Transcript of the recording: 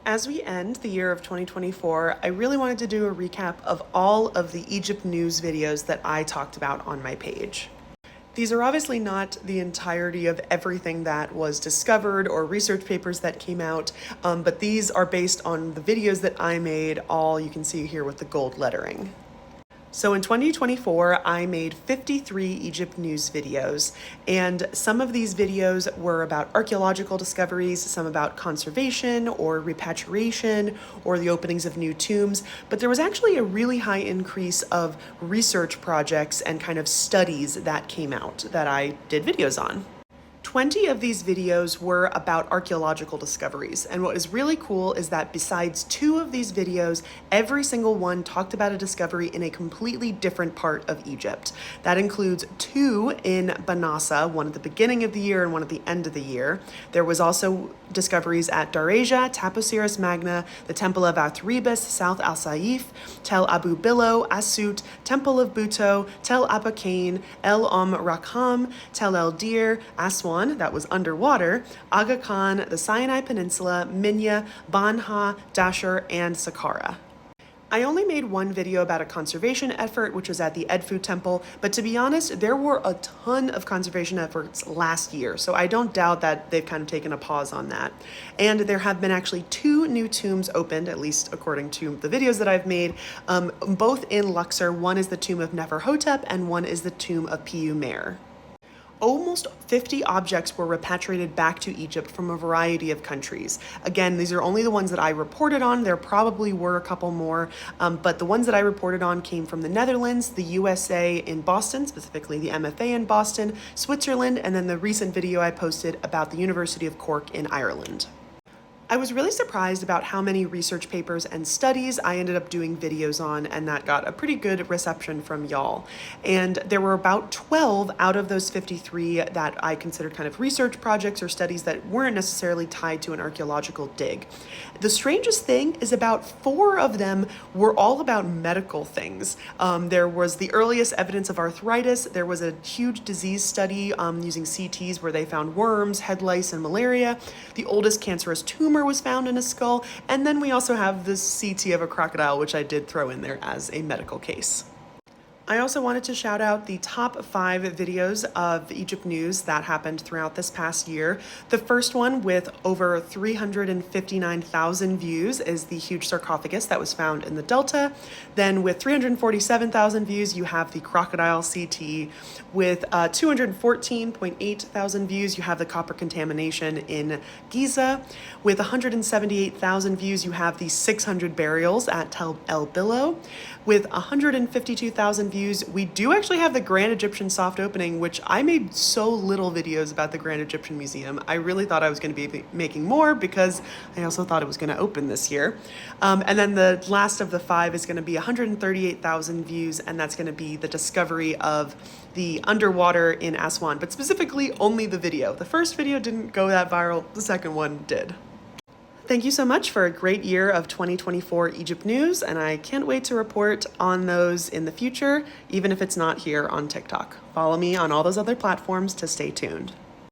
As we end the year of 2024, I really wanted to do a recap of all of the Egypt news videos that I talked about on my page. These are obviously not the entirety of everything that was discovered or research papers that came out, but these are based on the videos that I made, all you can see here with the gold lettering. So in 2024, I made 53 Egypt news videos, and some of these videos were about archaeological discoveries, some about conservation or repatriation or the openings of new tombs, but there was actually a really high increase of research projects and kind of studies that came out that I did videos on. 20 of these videos were about archaeological discoveries, and what is really cool is that besides 2 of these videos, every single one talked about a discovery in a completely different part of Egypt. That includes 2 in Banasa, one at the beginning of the year and one at the end of the year. There was also discoveries at Daraja, Taposiris Magna, the Temple of Athribis, South Al Saif, Tel Abu Bilo, Asut, Temple of Buto, Tel Apakain, El Rakam, Tel El Dir, Aswan, that was underwater, Aga Khan, the Sinai Peninsula, Minya, Banha, Dashur, and Saqqara. I only made one video about a conservation effort, which was at the Edfu Temple, but to be honest, there were a ton of conservation efforts last year, so I don't doubt that they've kind of taken a pause on that. And there have been actually 2 new tombs opened, at least according to the videos that I've made, both in Luxor. One is the tomb of Neferhotep, and one is the tomb of Piu Mer. Almost 50 objects were repatriated back to Egypt from a variety of countries. Again, these are only the ones that I reported on. There probably were a couple more, but the ones that I reported on came from the Netherlands, the USA in Boston, specifically the MFA in Boston, Switzerland, and then the recent video I posted about the University of Cork in Ireland. I was really surprised about how many research papers and studies I ended up doing videos on, and that got a pretty good reception from y'all. And there were about 12 out of those 53 that I considered kind of research projects or studies that weren't necessarily tied to an archaeological dig. The strangest thing is about 4 of them were all about medical things. There was the earliest evidence of arthritis. There was a huge disease study using CTs where they found worms, head lice, and malaria. The oldest cancerous tumor was found in a skull, and then we also have this CT of a crocodile, which I did throw in there as a medical case. I also wanted to shout out the top 5 videos of Egypt news that happened throughout this past year. The first one, with over 359,000 views, is the huge sarcophagus that was found in the Delta. Then with 347,000 views, you have the crocodile CT. With 214.8 thousand views, you have the copper contamination in Giza. With 178,000 views, you have the 600 burials at Tel El Bilo. With 152,000 views, we do actually have the Grand Egyptian soft opening, which I made so little videos about the Grand Egyptian Museum. I really thought I was going to be making more because I also thought it was going to open this year. And then the last of the 5 is going to be 138,000 views, and that's going to be the discovery of the underwater in Aswan, but specifically only the video. The first video didn't go that viral, the second one did. Thank you so much for a great year of 2024 Egypt news, and I can't wait to report on those in the future, even if it's not here on TikTok. Follow me on all those other platforms to stay tuned.